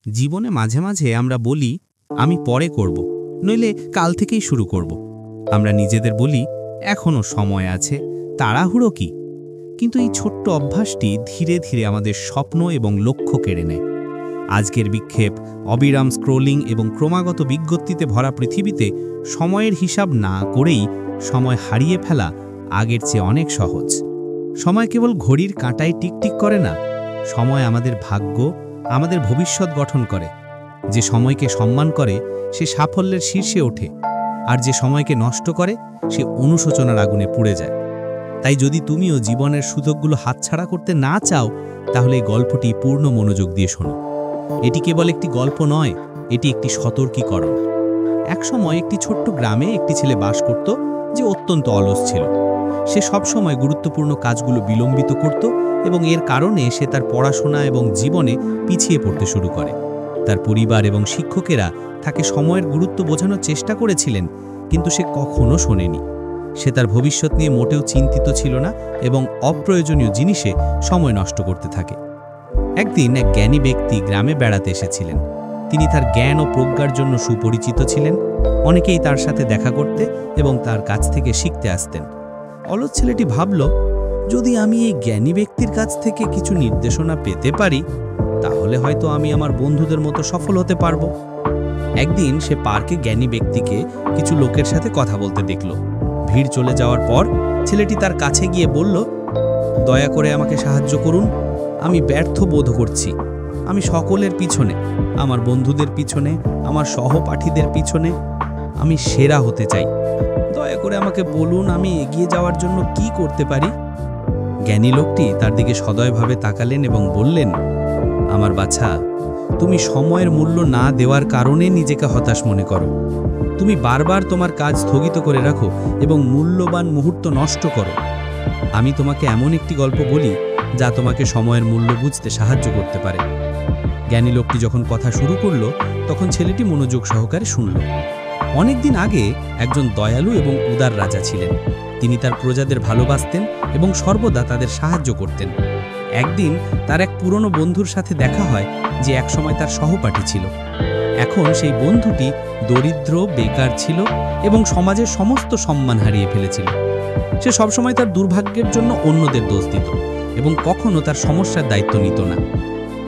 জীবনে মাঝে মাঝে আমরা বলি আমি পরে করব, নইলে কাল থেকেই শুরু করব। আমরা নিজেদের বলি এখনো সময় আছে, তাড়াহুড়ো কি। কিন্তু এই ছোট্ট অভ্যাসটি ধীরে ধীরে আমাদের স্বপ্ন এবং লক্ষ্য কেড়ে নেয়। আজকের বিক্ষেপ, অবিরাম স্ক্রোলিং এবং ক্রমাগত বিজ্ঞপ্তিতে ভরা পৃথিবীতে সময়ের হিসাব না করেই সময় হারিয়ে ফেলা আগের চেয়ে অনেক সহজ। সময় কেবল ঘড়ির কাঁটায় টিকটিক করে না, সময় আমাদের ভাগ্য, আমাদের ভবিষ্যৎ গঠন করে। যে সময়কে সম্মান করে সে সাফল্যের শীর্ষে ওঠে, আর যে সময়কে নষ্ট করে সে অনুশোচনার আগুনে পুড়ে যায়। তাই যদি তুমিও জীবনের সুযোগগুলো হাতছাড়া করতে না চাও, তাহলে এই গল্পটি পূর্ণ মনোযোগ দিয়ে শোনো। এটি কেবল একটি গল্প নয়, এটি একটি সতর্কীকরণ। একসময় একটি ছোট্ট গ্রামে একটি ছেলে বাস করত যে অত্যন্ত অলস ছিল। সে সবসময় গুরুত্বপূর্ণ কাজগুলো বিলম্বিত করত এবং এর কারণে সে তার পড়াশোনা এবং জীবনে পিছিয়ে পড়তে শুরু করে। তার পরিবার এবং শিক্ষকেরা তাকে সময়ের গুরুত্ব বোঝানোর চেষ্টা করেছিলেন, কিন্তু সে কখনো শোনেনি। সে তার ভবিষ্যৎ নিয়ে মোটেও চিন্তিত ছিল না এবং অপ্রয়োজনীয় জিনিসে সময় নষ্ট করতে থাকে। একদিন এক জ্ঞানী ব্যক্তি গ্রামে বেড়াতে এসেছিলেন। তিনি তার জ্ঞান ও প্রজ্ঞার জন্য সুপরিচিত ছিলেন। অনেকেই তার সাথে দেখা করতে এবং তার কাছ থেকে শিখতে আসতেন। অলস ছেলেটি ভাবল, যদি আমি এই জ্ঞানী ব্যক্তির কাছ থেকে কিছু নির্দেশনা পেতে পারি, তাহলে হয়তো আমি আমার বন্ধুদের মতো সফল হতে পারবো। একদিন সে পার্কে জ্ঞানী ব্যক্তিকে কিছু লোকের সাথে কথা বলতে দেখল। ভিড় চলে যাওয়ার পর ছেলেটি তার কাছে গিয়ে বলল, দয়া করে আমাকে সাহায্য করুন, আমি ব্যর্থ বোধ করছি। আমি সকলের পিছনে, আমার বন্ধুদের পিছনে, আমার সহপাঠীদের পিছনে আমি সেরা হতে চাই। দয়া করে আমাকে বলুন আমি এগিয়ে যাওয়ার জন্য কি করতে পারি। জ্ঞানী লোকটি তার দিকে সদয়ভাবে তাকালেন এবং বললেন, আমার বাছা, তুমি সময়ের মূল্য না দেওয়ার কারণে নিজেকে হতাশ মনে করো। তুমি বারবার তোমার কাজ স্থগিত করে রাখো এবং মূল্যবান মুহূর্ত নষ্ট করো। আমি তোমাকে এমন একটি গল্প বলি যা তোমাকে সময়ের মূল্য বুঝতে সাহায্য করতে পারে। জ্ঞানী লোকটি যখন কথা শুরু করলো, তখন ছেলেটি মনোযোগ সহকারে শুনল। অনেকদিন আগে একজন দয়ালু এবং উদার রাজা ছিলেন। তিনি তার প্রজাদের ভালোবাসতেন এবং সর্বদা তাদের সাহায্য করতেন। একদিন তার এক পুরনো বন্ধুর সাথে দেখা হয় যে একসময় তার সহপাঠী ছিল। এখন সেই বন্ধুটি দরিদ্র, বেকার ছিল এবং সমাজের সমস্ত সম্মান হারিয়ে ফেলেছিল। সে সবসময় তার দুর্ভাগ্যের জন্য অন্যদের দোষ দিত এবং কখনো তার সমস্যার দায়িত্ব নিত না।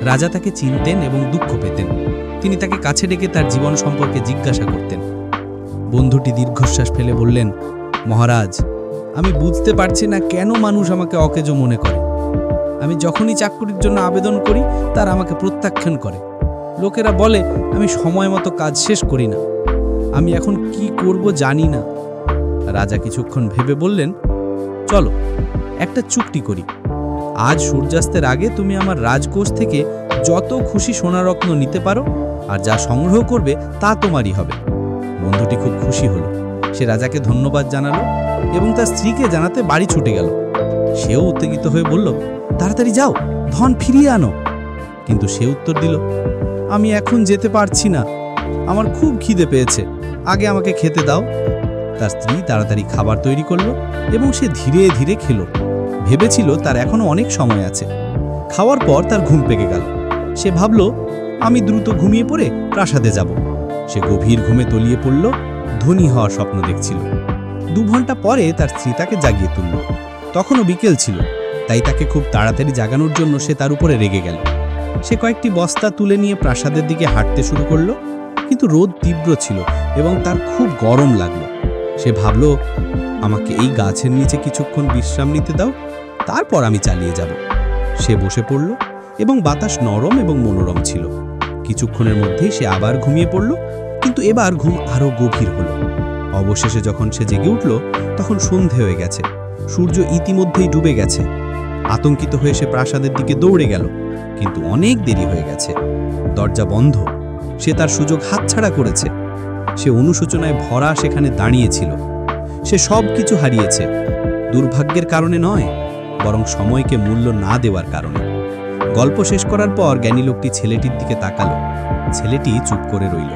রাজা তাকে চিনতেন এবং দুঃখ পেতেন। তিনি তাকে কাছে ডেকে তার জীবন সম্পর্কে জিজ্ঞাসা করতেন। বন্ধুটি দীর্ঘশ্বাস ফেলে বললেন, মহারাজ, আমি বুঝতে পারছি না কেন মানুষ আমাকে অকেজো মনে করে। আমি যখনই চাকরির জন্য আবেদন করি, তারা আমাকে প্রত্যাখ্যান করে। লোকেরা বলে আমি সময় মতো কাজ শেষ করি না। আমি এখন কি করব জানি না। রাজা কিছুক্ষণ ভেবে বললেন, চলো একটা চুক্তি করি। আজ সূর্যাস্তের আগে তুমি আমার রাজকোষ থেকে যত খুশি সোনারত্ন নিতে পারো, আর যা সংগ্রহ করবে তা তোমারই হবে। বন্ধুটি খুব খুশি হলো। সে রাজাকে ধন্যবাদ জানালো এবং তার স্ত্রীকে জানাতে বাড়ি ছুটে গেল। সেও উত্তেজিত হয়ে বলল, তাড়াতাড়ি যাও, ধন ফিরিয়ে আনো। কিন্তু সে উত্তর দিল, আমি এখন যেতে পারছি না, আমার খুব খিদে পেয়েছে, আগে আমাকে খেতে দাও। তার স্ত্রী তাড়াতাড়ি খাবার তৈরি করলো এবং সে ধীরে ধীরে খেলো। ভেবেছিল তার এখনো অনেক সময় আছে। খাওয়ার পর তার ঘুম পেকে গেল। সে ভাবল, আমি দ্রুত ঘুমিয়ে পড়ে প্রাসাদে যাব। সে গভীর ঘুমে তলিয়ে পড়ল, ধনী হওয়ার স্বপ্ন দেখছিল। 2 ঘন্টা পরে তার স্ত্রী তাকে জাগিয়ে তুলল। তখনও বিকেল ছিল, তাই তাকে খুব তাড়াতাড়ি জাগানোর জন্য সে তার উপরে রেগে গেল। সে কয়েকটি বস্তা তুলে নিয়ে প্রাসাদের দিকে হাঁটতে শুরু করলো, কিন্তু রোদ তীব্র ছিল এবং তার খুব গরম লাগলো। সে ভাবল, আমাকে এই গাছের নিচে কিছুক্ষণ বিশ্রাম নিতে দাও, তারপর আমি চালিয়ে যাব। সে বসে পড়ল এবং বাতাস নরম এবং মনোরম ছিল। কিছুক্ষণের মধ্যেই সে আবার ঘুমিয়ে পড়ল, কিন্তু এবার ঘুম আরো গভীর হলো। অবশেষে যখন সে জেগে উঠল, তখন সন্ধে হয়ে গেছে। সূর্য ইতিমধ্যেই ডুবে গেছে। আতঙ্কিত হয়ে সে প্রাসাদের দিকে দৌড়ে গেল, কিন্তু অনেক দেরি হয়ে গেছে। দরজা বন্ধ। সে তার সুযোগ হাতছাড়া করেছে। সে অনুশোচনায় ভরা সেখানে দাঁড়িয়েছিল। সে সব কিছু হারিয়েছে, দুর্ভাগ্যের কারণে নয়, বরং সময়কে মূল্য না দেওয়ার কারণে। গল্প শেষ করার পর জ্ঞানী লোকটি ছেলেটির দিকে তাকালো। ছেলেটি চুপ করে রইল।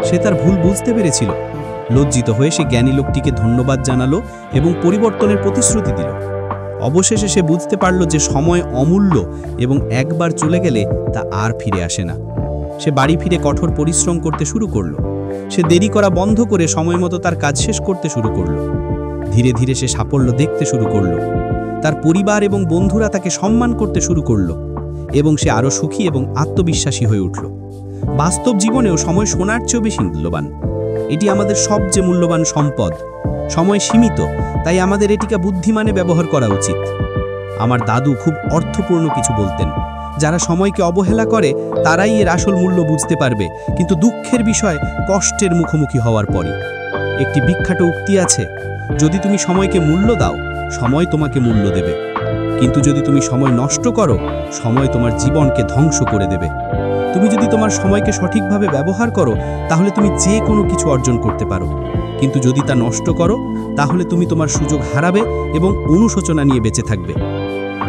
সে তার ভুল বুঝতে পেরেছিল। লজ্জিত হয়ে সে জ্ঞানী লোকটিকে ধন্যবাদ জানালো এবং পরিবর্তনের প্রতিশ্রুতি দিল। অবশেষে সে বুঝতে পারল যে সময় অমূল্য এবং একবার চলে গেলে তা আর ফিরে আসে না। সে বাড়ি ফিরে কঠোর পরিশ্রম করতে শুরু করলো। সে দেরি করা বন্ধ করে সময় মতো তার কাজ শেষ করতে শুরু করলো। ধীরে ধীরে সে সাফল্য দেখতে শুরু করলো। তার পরিবার এবং বন্ধুরা তাকে সম্মান করতে শুরু করলো এবং সে আরও সুখী এবং আত্মবিশ্বাসী হয়ে উঠল। বাস্তব জীবনেও সময় সোনার চেয়েও বেশি মূল্যবান। এটি আমাদের সবচেয়ে মূল্যবান সম্পদ। সময় সীমিত, তাই আমাদের এটিকে বুদ্ধিমানে ব্যবহার করা উচিত। আমার দাদু খুব অর্থপূর্ণ কিছু বলতেন, যারা সময়কে অবহেলা করে তারাই এর আসল মূল্য বুঝতে পারবে, কিন্তু দুঃখের বিষয় কষ্টের মুখোমুখি হওয়ার পরই। একটি বিখ্যাত উক্তি আছে, যদি তুমি সময়কে মূল্য দাও, সময় তোমাকে মূল্য দেবে, কিন্তু যদি তুমি সময় নষ্ট করো, সময় তোমার জীবনকে ধ্বংস করে দেবে। তুমি যদি তোমার সময়কে সঠিকভাবে ব্যবহার করো, তাহলে তুমি যে কোনো কিছু অর্জন করতে পারো, কিন্তু যদি তা নষ্ট করো, তাহলে তুমি তোমার সুযোগ হারাবে এবং অনুশোচনা নিয়ে বেঁচে থাকবে।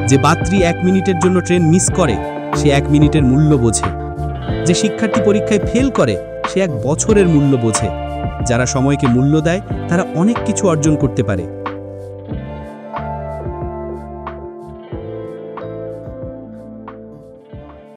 যে যাত্রী 1 মিনিটের জন্য ট্রেন মিস করে, সে 1 মিনিটের মূল্য বোঝে। যে শিক্ষার্থী পরীক্ষায় ফেল করে, সে 1 বছরের মূল্য বোঝে। যারা সময়কে মূল্য দেয়, তারা অনেক কিছু অর্জন করতে পারে।